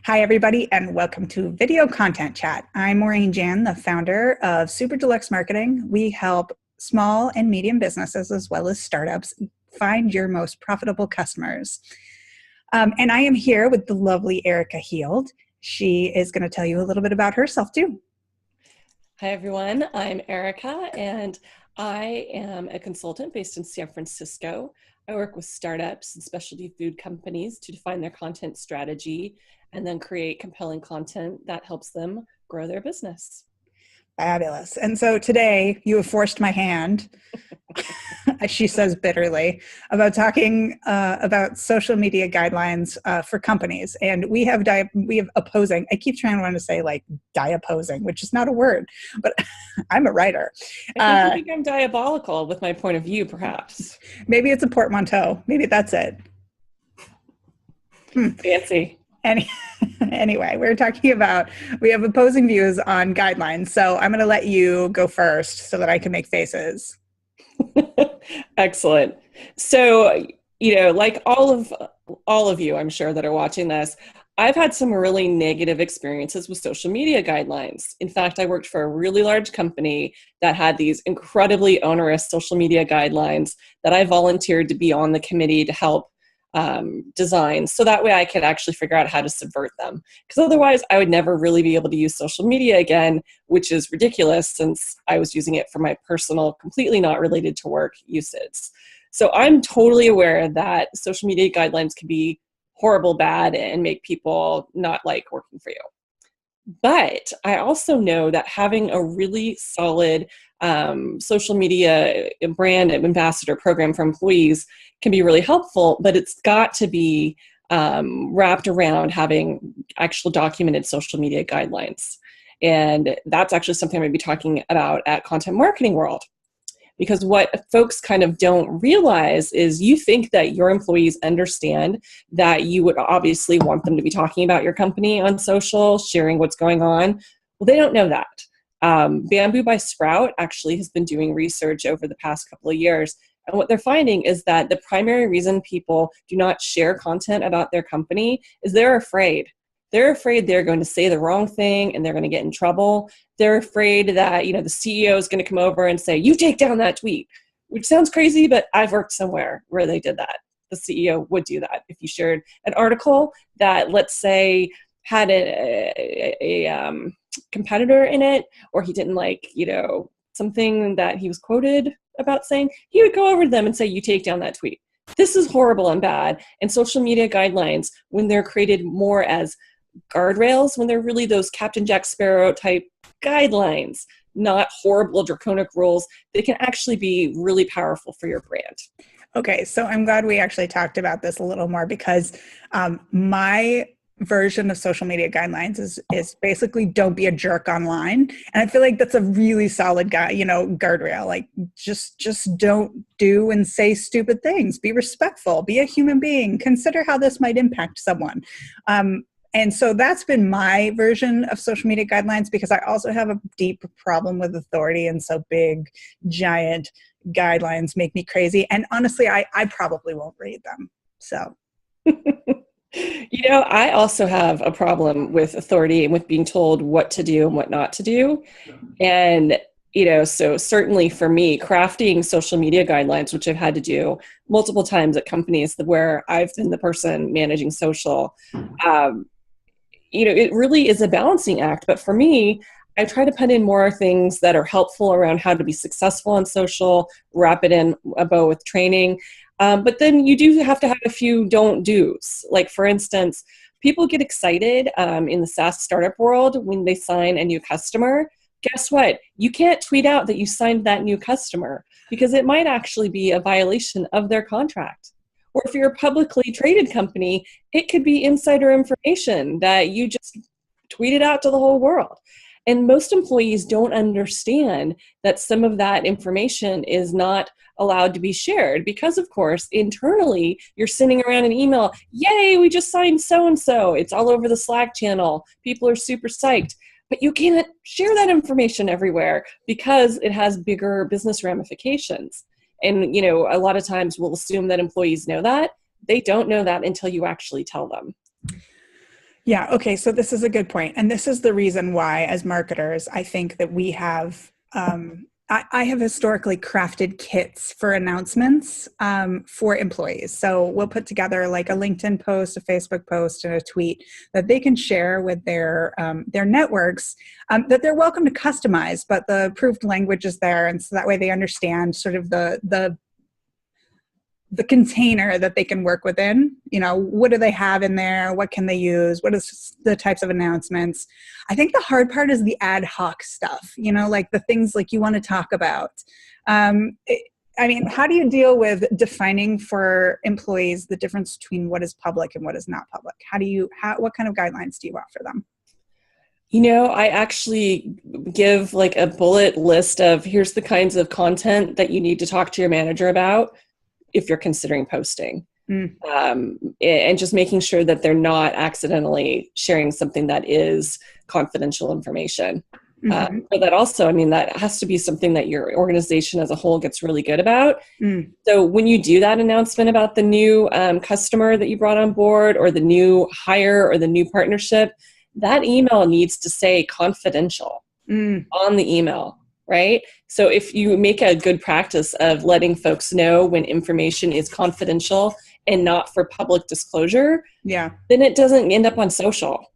Hi, everybody, and welcome to Video Content Chat. I'm Maureen Jan, the founder of Super Deluxe Marketing. We help small and medium businesses, as well as startups, find your most profitable customers. And I am here with the lovely Erica Heald. She is going to tell you a little bit about herself, too. Hi, everyone. I'm Erica, and I am a consultant based in San Francisco. I work with startups and specialty food companies to define their content strategy and then create compelling content that helps them grow their business. Fabulous. And so today you have forced my hand, as she says bitterly, about talking about social media guidelines for companies. And we have opposing. I keep trying to say like diopposing, which is not a word, but I'm a writer. I think I'm diabolical with my point of view, perhaps. Maybe it's a portmanteau. Maybe that's it. Fancy. Anyway, we have opposing views on guidelines. So I'm going to let you go first so that I can make faces. Excellent. So, like all of you, I'm sure, that are watching this, I've had some really negative experiences with social media guidelines. In fact, I worked for a really large company that had these incredibly onerous social media guidelines that I volunteered to be on the committee to help design, so that way I could actually figure out how to subvert them. Because otherwise I would never really be able to use social media again, which is ridiculous since I was using it for my personal, completely not related to work usage. So I'm totally aware that social media guidelines can be horrible, bad, and make people not like working for you. But I also know that having a really solid social media brand ambassador program for employees can be really helpful, but it's got to be wrapped around having actual documented social media guidelines. And that's actually something I'm going to be talking about at Content Marketing World. Because what folks kind of don't realize is you think that your employees understand that you would obviously want them to be talking about your company on social, sharing what's going on. Well, they don't know that. Bamboo by Sprout actually has been doing research over the past couple of years. And what they're finding is that the primary reason people do not share content about their company is they're afraid. They're afraid they're going to say the wrong thing and they're going to get in trouble. They're afraid that, the CEO is going to come over and say, you take down that tweet, which sounds crazy, but I've worked somewhere where they did that. The CEO would do that. If you shared an article that, let's say, had a competitor in it, or he didn't like, something that he was quoted about saying, he would go over to them and say, you take down that tweet. This is horrible and bad. And social media guidelines, when they're created more as guardrails, when they're really those Captain Jack Sparrow type guidelines, not horrible draconic rules, they can actually be really powerful for your brand. Okay, so I'm glad we actually talked about this a little more, because my version of social media guidelines is basically don't be a jerk online. And I feel like that's a really solid guardrail. Like just don't do and say stupid things. Be respectful, be a human being, consider how this might impact someone. And so that's been my version of social media guidelines, because I also have a deep problem with authority. And so big, giant guidelines make me crazy. And honestly, I probably won't read them. So. I also have a problem with authority and with being told what to do and what not to do. And, so certainly for me, crafting social media guidelines, which I've had to do multiple times at companies where I've been the person managing social, it really is a balancing act. But for me, I try to put in more things that are helpful around how to be successful on social, wrap it in a bow with training. But then you do have to have a few don't do's. Like, for instance, people get excited in the SaaS startup world when they sign a new customer. Guess what? You can't tweet out that you signed that new customer, because it might actually be a violation of their contract. Or if you're a publicly traded company, it could be insider information that you just tweeted out to the whole world. And most employees don't understand that some of that information is not allowed to be shared, because, of course, internally, you're sending around an email, yay, we just signed so-and-so. It's all over the Slack channel. People are super psyched. But you can't share that information everywhere because it has bigger business ramifications. And, a lot of times we'll assume that employees know that. They don't know that until you actually tell them. Yeah. Okay. So this is a good point. And this is the reason why, as marketers, I think that we have, I have historically crafted kits for announcements for employees. So we'll put together like a LinkedIn post, a Facebook post, and a tweet that they can share with their networks that they're welcome to customize, but the approved language is there. And so that way they understand sort of the container that they can work within. You know, what do they have in there? What can they use? What is the types of announcements? I think the hard part is the ad hoc stuff, you know, like the things like you want to talk about. I mean, how do you deal with defining for employees the difference between what is public and what is not public? What kind of guidelines do you offer them? You know, I actually give like a bullet list of here's the kinds of content that you need to talk to your manager about if you're considering posting. And just making sure that they're not accidentally sharing something that is confidential information. But that also, I mean, that has to be something that your organization as a whole gets really good about. So when you do that announcement about the new customer that you brought on board, or the new hire, or the new partnership, that email needs to say confidential on the email. Right? So if you make a good practice of letting folks know when information is confidential and not for public disclosure, then it doesn't end up on social.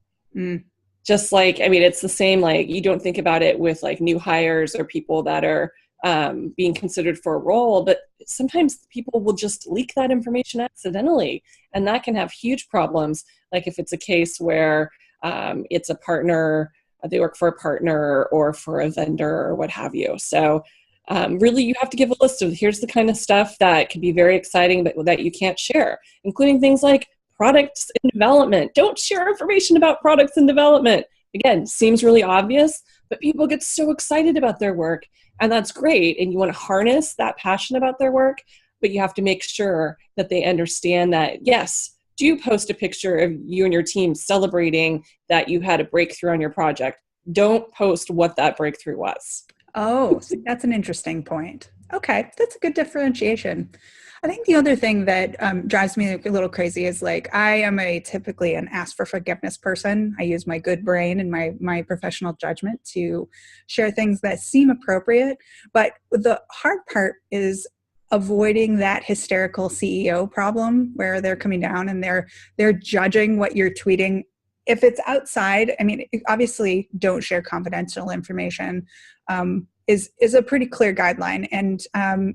Just like, I mean, it's the same, like you don't think about it with like new hires or people that are being considered for a role, but sometimes people will just leak that information accidentally, and that can have huge problems. Like if it's a case where it's a partner, they work for a partner or for a vendor or what have you. So really you have to give a list of here's the kind of stuff that can be very exciting but that you can't share, including things like products in development. Don't share information about products in development. Again, seems really obvious, but people get so excited about their work, and that's great. And you want to harness that passion about their work, but you have to make sure that they understand that, yes, do post a picture of you and your team celebrating that you had a breakthrough on your project. Don't post what that breakthrough was. Oh, so that's an interesting point. Okay, that's a good differentiation. I think the other thing that drives me a little crazy is like I am typically an ask for forgiveness person. I use my good brain and my professional judgment to share things that seem appropriate. But the hard part is avoiding that hysterical CEO problem where they're coming down and they're judging what you're tweeting. If it's outside, I mean, obviously don't share confidential information is a pretty clear guideline, and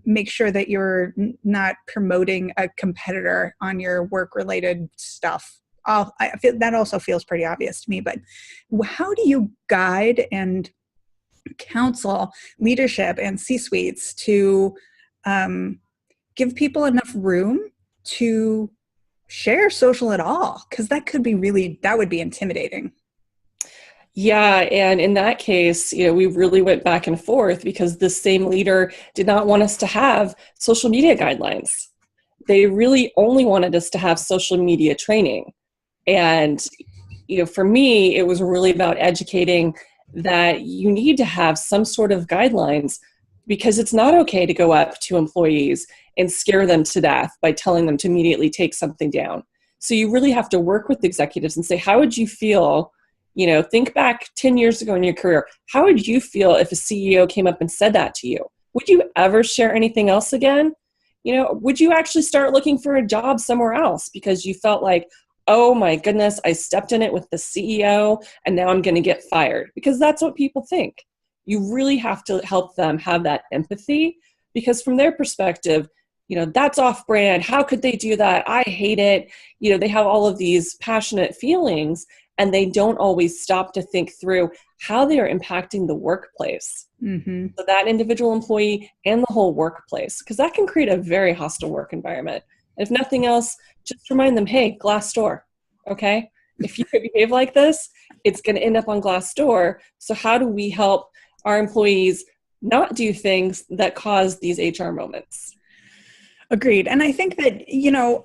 make sure that you're not promoting a competitor on your work-related stuff. I feel that also feels pretty obvious to me, but how do you guide and counsel leadership and C-suites to give people enough room to share social at all? Because that would be intimidating. Yeah, and in that case, you know, we really went back and forth because the same leader did not want us to have social media guidelines. They really only wanted us to have social media training. And, you know, for me, it was really about educating that you need to have some sort of guidelines, because it's not okay to go up to employees and scare them to death by telling them to immediately take something down. So you really have to work with executives and say, how would you feel? You know, think back 10 years ago in your career. How would you feel if a CEO came up and said that to you? Would you ever share anything else again? You know, would you actually start looking for a job somewhere else because you felt like, oh my goodness, I stepped in it with the CEO and now I'm going to get fired? Because that's what people think. You really have to help them have that empathy, because from their perspective, you know, that's off brand. How could they do that? I hate it. You know, they have all of these passionate feelings, and they don't always stop to think through how they are impacting the workplace. So that individual employee and the whole workplace, because that can create a very hostile work environment. If nothing else, just remind them, hey, Glassdoor, okay? If you behave like this, it's going to end up on Glassdoor. So how do we help our employees not do things that cause these HR moments? Agreed. And I think that, you know,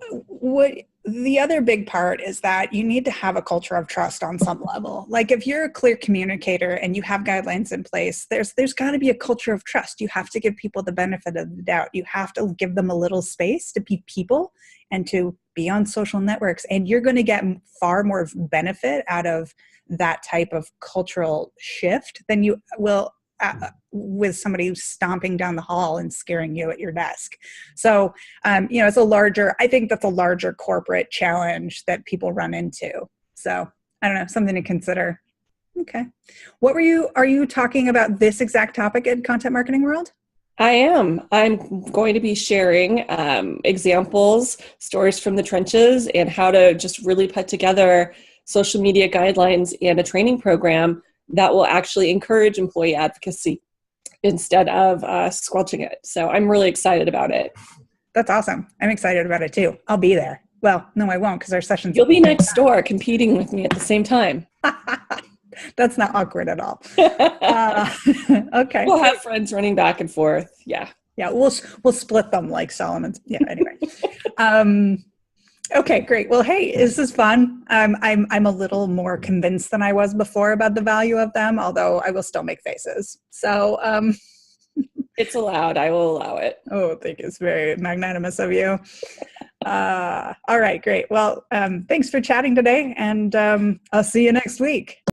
the other big part is that you need to have a culture of trust on some level. Like if you're a clear communicator and you have guidelines in place, there's got to be a culture of trust. You have to give people the benefit of the doubt. You have to give them a little space to be people and to be on social networks. And you're going to get far more benefit out of that type of cultural shift than you will with somebody who's stomping down the hall and scaring you at your desk. So, I think that's a larger corporate challenge that people run into. So I don't know, something to consider. Okay. Are you talking about this exact topic in Content Marketing World? I am. I'm going to be sharing examples, stories from the trenches, and how to just really put together social media guidelines and a training program that will actually encourage employee advocacy instead of squelching it. So I'm really excited about it. That's awesome. I'm excited about it too. I'll be there. Well, no, I won't because our session's... You'll be next door competing with me at the same time. That's not awkward at all. Okay. We'll have friends running back and forth. Yeah. Yeah, we'll split them like Solomon's. Yeah, anyway. Okay, great. Well, hey, this is fun. I'm a little more convinced than I was before about the value of them, although I will still make faces. So it's allowed. I will allow it. Oh, thank you. It's very magnanimous of you. All right, great. Well, thanks for chatting today, and I'll see you next week.